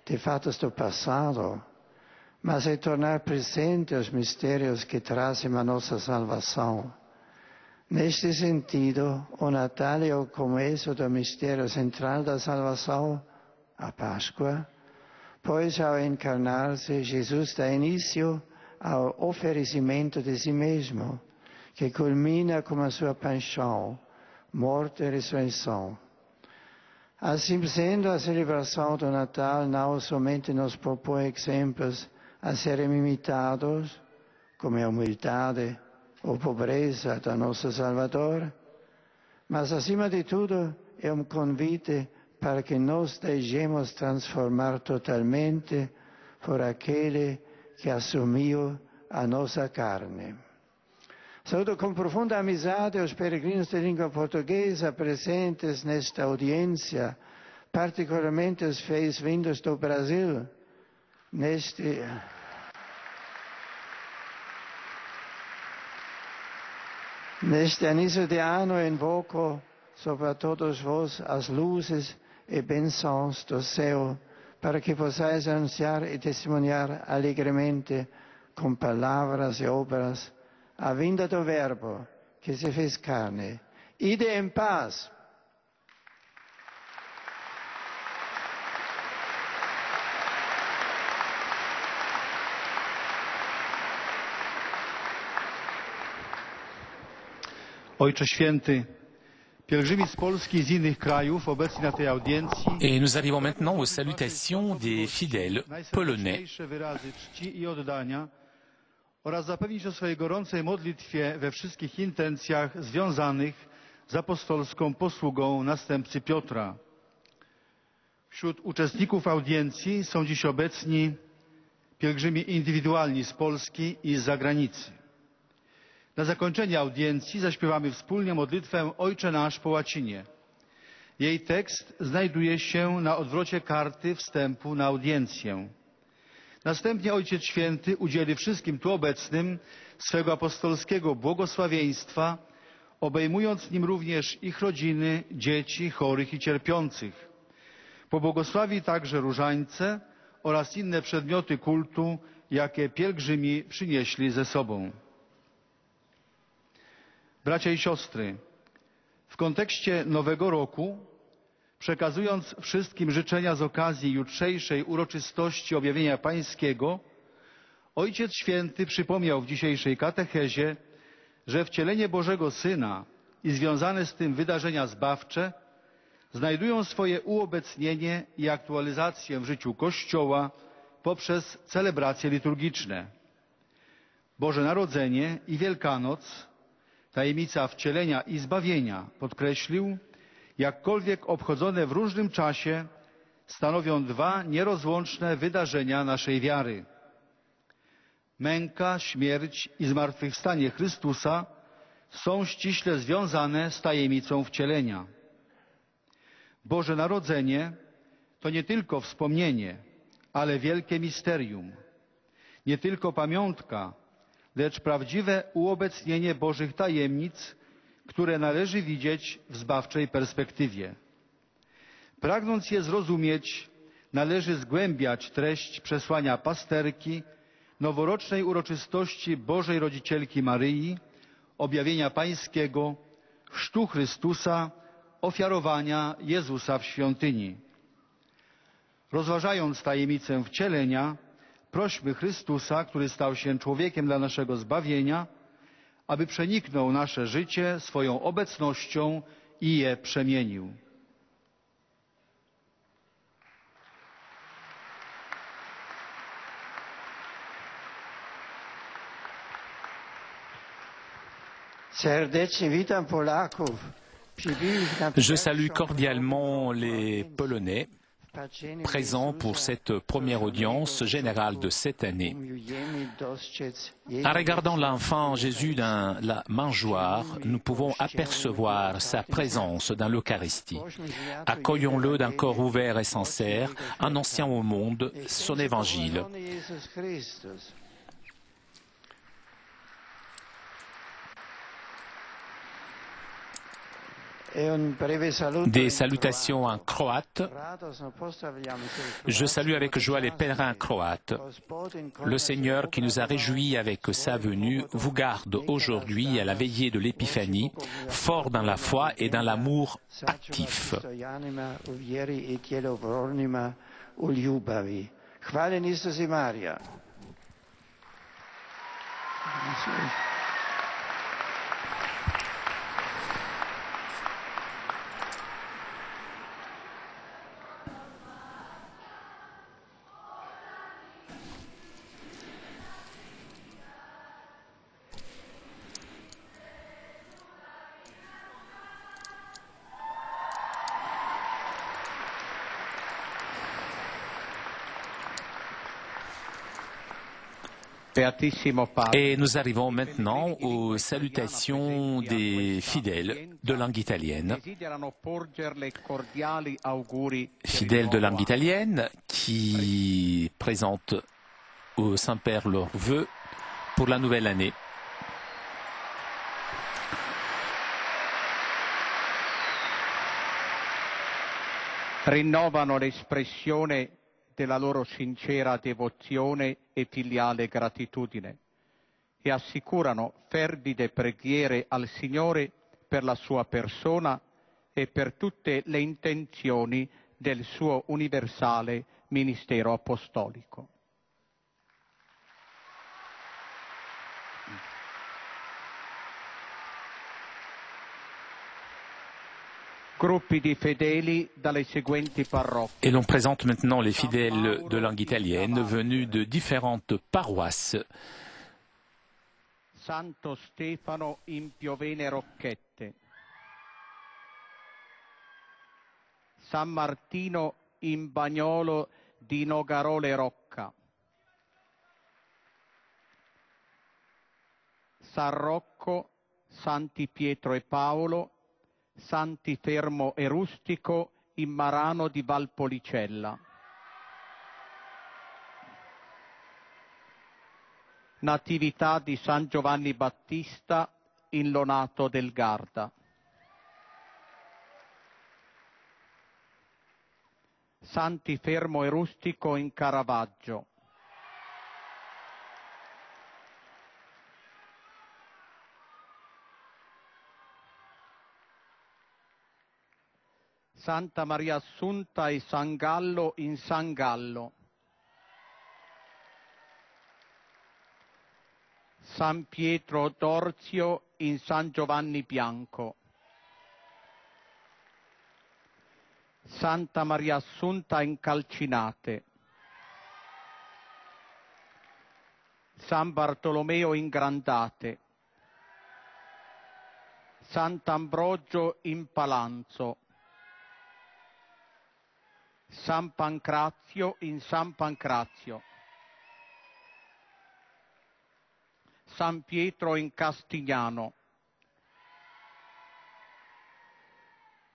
de fatos do passado, mas é tornar presente os mistérios que trazem a nossa salvação. Neste sentido, o Natal é o começo do mistério central da salvação, a Páscoa, pois ao encarnar-se, Jesus dá início ao oferecimento de si mesmo, que culmina com a sua paixão, morte e ressurreição. Assim sendo, a celebração do Natal não somente nos propõe exemplos a serem imitados, como a humildade ou pobreza do nosso Salvador, mas, acima de tudo, é um convite para que nos deixemos transformar totalmente por aquele que assumiu a nossa carne. Saúdo com profunda amizade os peregrinos de língua portuguesa presentes nesta audiência, particularmente os fiéis vindos do Brasil, neste início de ano invoco sobre todos vós as luzes e bênçãos do céu, para que possais anunciar e testemunhar alegremente, com palavras e obras, a vinda do Verbo que se fez carne. Ide em paz. Ojcze Święty, pielgrzymi z Polski i z innych krajów obecni na tej audiencji. Et nous arrivons maintenant aux salutations des fidèles polonais. Najserdeczniejsze wyrazy czci i oddania oraz zapewnić o swojej gorącej modlitwie we wszystkich intencjach związanych z apostolską posługą następcy Piotra. Wśród uczestników audiencji są dziś obecni pielgrzymi indywidualni z Polski i z zagranicy. Na zakończenie audiencji zaśpiewamy wspólnie modlitwę Ojcze Nasz po łacinie. Jej tekst znajduje się na odwrocie karty wstępu na audiencję. Następnie Ojciec Święty udzieli wszystkim tu obecnym swego apostolskiego błogosławieństwa, obejmując nim również ich rodziny, dzieci, chorych i cierpiących. Pobłogosławi także różańce oraz inne przedmioty kultu, jakie pielgrzymi przynieśli ze sobą. Bracia i siostry, w kontekście Nowego Roku, przekazując wszystkim życzenia z okazji jutrzejszej uroczystości Objawienia Pańskiego, Ojciec Święty przypomniał w dzisiejszej katechezie, że wcielenie Bożego Syna i związane z tym wydarzenia zbawcze znajdują swoje uobecnienie i aktualizację w życiu Kościoła poprzez celebracje liturgiczne. Boże Narodzenie i Wielkanoc, tajemnica wcielenia i zbawienia, podkreślił, jakkolwiek obchodzone w różnym czasie, stanowią dwa nierozłączne wydarzenia naszej wiary. Męka, śmierć i zmartwychwstanie Chrystusa są ściśle związane z tajemnicą wcielenia. Boże Narodzenie to nie tylko wspomnienie, ale wielkie misterium. Nie tylko pamiątka, lecz prawdziwe uobecnienie Bożych tajemnic, które należy widzieć w zbawczej perspektywie. Pragnąc je zrozumieć, należy zgłębiać treść przesłania pasterki, noworocznej uroczystości Bożej Rodzicielki Maryi, objawienia Pańskiego, chrztu Chrystusa, ofiarowania Jezusa w świątyni. Rozważając tajemnicę wcielenia, prośmy Chrystusa, który stał się człowiekiem dla naszego zbawienia, aby przeniknął nasze życie swoją obecnością i je przemienił. Serdecznie witam Polaków. Je salue cordialement les Polonais présents pour cette première audience générale de cette année. En regardant l'enfant Jésus dans la mangeoire, nous pouvons apercevoir sa présence dans l'Eucharistie. Accueillons-le d'un corps ouvert et sincère, annonçant au monde son évangile. Des salutations en croate. Je salue avec joie les pèlerins croates. Le Seigneur qui nous a réjouis avec sa venue vous garde aujourd'hui à la veillée de l'Épiphanie, fort dans la foi et dans l'amour actif. Et nous arrivons maintenant aux salutations des fidèles de langue italienne. Fidèles de langue italienne qui présentent au Saint-Père leurs vœux pour la nouvelle année. Rinnovano l'espressione della loro sincera devozione e filiale gratitudine e assicurano fervide preghiere al Signore per la sua persona e per tutte le intenzioni del suo universale ministero apostolico. Gruppi di fedeli dalle seguenti parrocchie. Et l'on présente maintenant les fidèles de langue italienne venus de différentes paroisses. Santo Stefano in Piovene Rocchette. San Martino in Bagnolo di Nogarole Rocca. San Rocco, Santi Pietro e Paolo, Santi Fermo e Rustico in Marano di Valpolicella. Natività di San Giovanni Battista in Lonato del Garda. Santi Fermo e Rustico in Caravaggio. Santa Maria Assunta e San Gallo in San Gallo. San Pietro d'Orzio in San Giovanni Bianco. Santa Maria Assunta in Calcinate. San Bartolomeo in Grandate. Sant'Ambrogio in Palanzo. San Pancrazio in San Pancrazio. San Pietro in Castignano.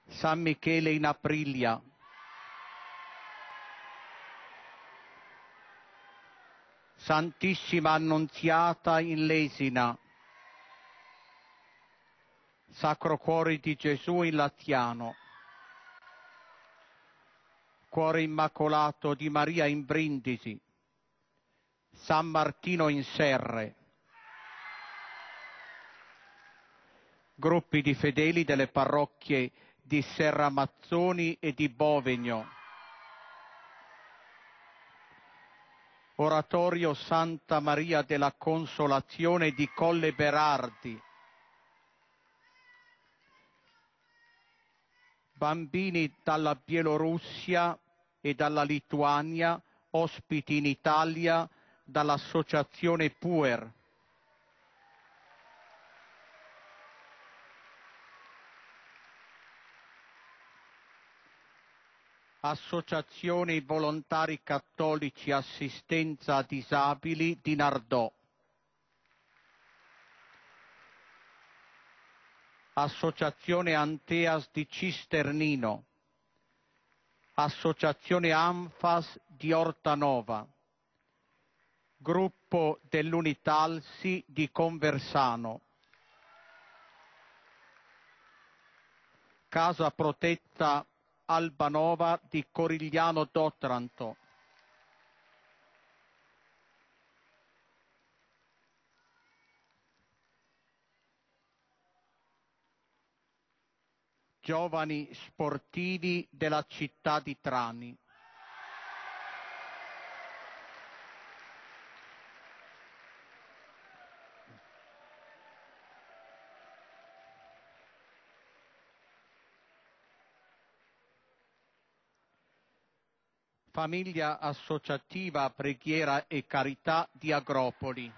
San Michele in Aprilia. Santissima Annunziata in Lesina. Sacro Cuore di Gesù in Latiano. Cuore Immacolato di Maria in Brindisi. San Martino in Serre. Gruppi di fedeli delle parrocchie di Serramazzoni e di Bovegno. Oratorio Santa Maria della Consolazione di Colle Berardi. Bambini dalla Bielorussia e dalla Lituania, ospiti in Italia dall'Associazione Puer. Associazione Volontari Cattolici Assistenza a Disabili di Nardò. Associazione Anteas di Cisternino. Associazione Anfas di Ortanova. Gruppo dell'Unitalsi di Conversano. Casa Protetta Albanova di Corigliano d'Otranto. Giovani sportivi della città di Trani. Famiglia associativa Preghiera e Carità di Agropoli.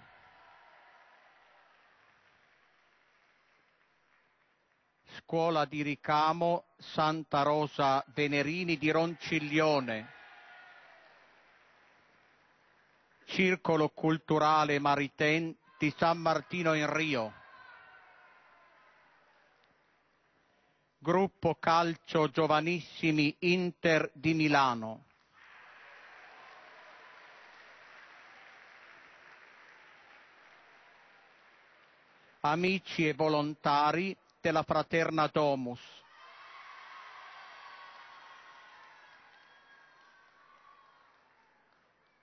Scuola di ricamo Santa Rosa Venerini di Ronciglione. Circolo Culturale Maritain di San Martino in Rio, Gruppo Calcio Giovanissimi Inter di Milano, amici e volontari della Fraterna Domus,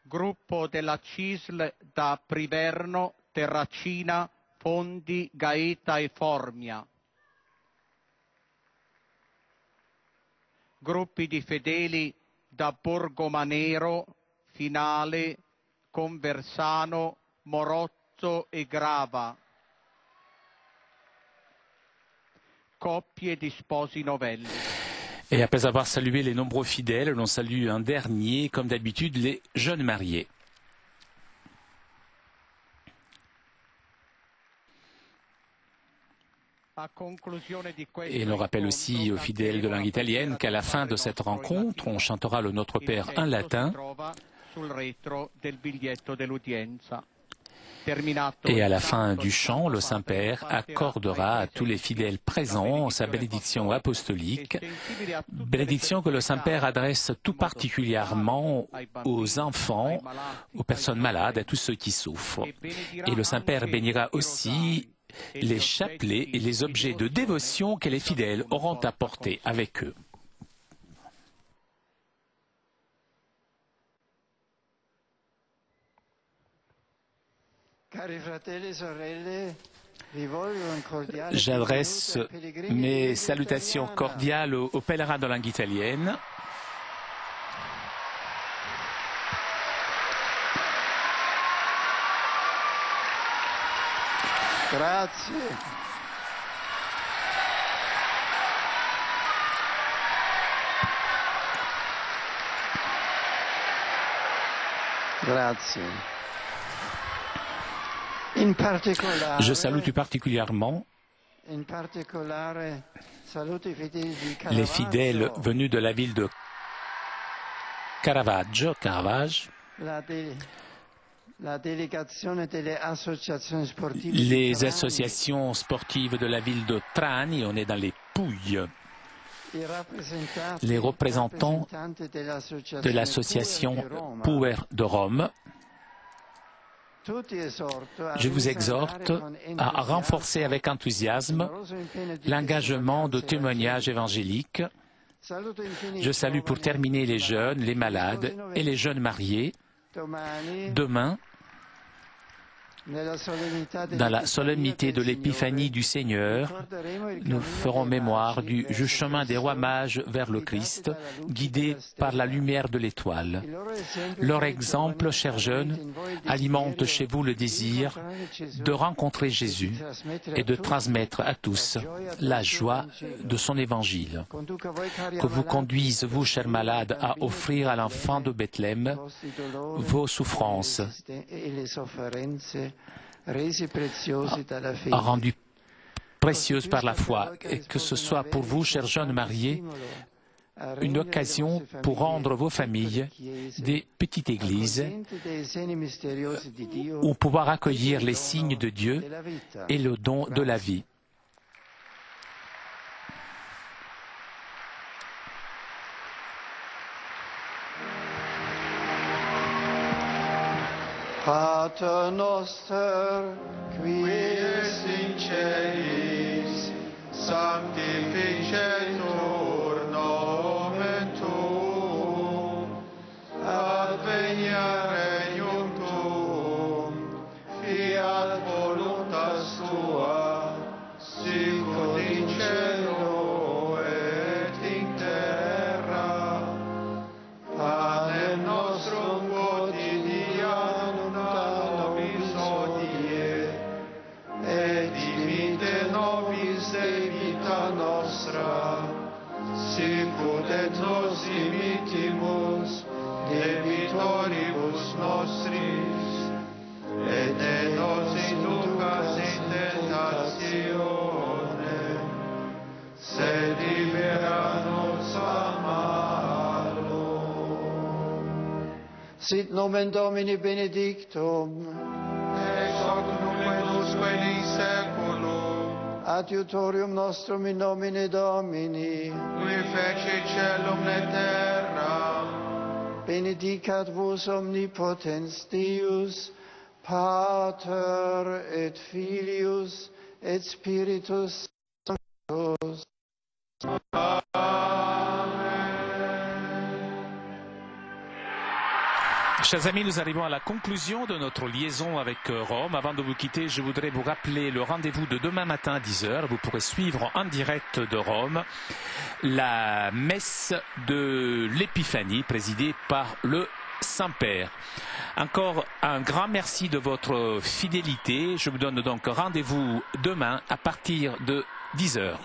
gruppo della CISL da Priverno, Terracina, Fondi, Gaeta e Formia, gruppi di fedeli da Borgomanero, Finale, Conversano, Morozzo e Grava, coppie di sposi novelli. Et après avoir salué les nombreux fidèles, l'on salue un dernier, comme d'habitude, les jeunes mariés. Et l'on rappelle aussi aux fidèles de langue italienne qu'à la fin de cette rencontre, on chantera le Notre Père en latin. Et à la fin du chant, le Saint-Père accordera à tous les fidèles présents sa bénédiction apostolique, bénédiction que le Saint-Père adresse tout particulièrement aux enfants, aux personnes malades, à tous ceux qui souffrent. Et le Saint-Père bénira aussi les chapelets et les objets de dévotion que les fidèles auront apportés avec eux. J'adresse mes salutations cordiales aux pèlerins de langue italienne. Grazie. Grazie. Je salue tout particulièrement les fidèles venus de la ville de Caravage, les associations sportives de la ville de Trani, on est dans les Pouilles, les représentants de l'association Puer de Rome. Je vous exhorte à renforcer avec enthousiasme l'engagement de témoignage évangélique. Je salue pour terminer les jeunes, les malades et les jeunes mariés. Demain, dans la solennité de l'Épiphanie du Seigneur, nous ferons mémoire du chemin des rois mages vers le Christ, guidés par la lumière de l'étoile. Leur exemple, chers jeunes, alimente chez vous le désir de rencontrer Jésus et de transmettre à tous la joie de son évangile. Que vous conduise, vous, chers malades, à offrir à l'enfant de Bethléem vos souffrances, rendues précieuses par la foi, et que ce soit pour vous, chers jeunes mariés, une occasion pour rendre vos familles des petites églises où pouvoir accueillir les signes de Dieu et le don de la vie. Pater noster, qui es in celis, sanctificetur nomen tuum, adveniat regnum tuum, fiat voluntas tua, sicut in cielo et in terra. Panem nostrum quotidianum da nobis hodie, et dimitte nobis debita nostra, sicut et nos dimittimus debitoribus nostris, et ne nos inducas in tentationem, sed libera nos a malo. Sit nomen Domini benedictum. Ex hoc nunc et usque in saeculum. Adiutorium nostrum in nomine Domini. Qui fece caelum et terra. Benedicat vos omnipotens Deus, Pater et Filius et Spiritus Sanctus. Chers amis, nous arrivons à la conclusion de notre liaison avec Rome. Avant de vous quitter, je voudrais vous rappeler le rendez-vous de demain matin à 10h. Vous pourrez suivre en direct de Rome la messe de l'Épiphanie présidée par le Saint-Père. Encore un grand merci de votre fidélité. Je vous donne donc rendez-vous demain à partir de 10h.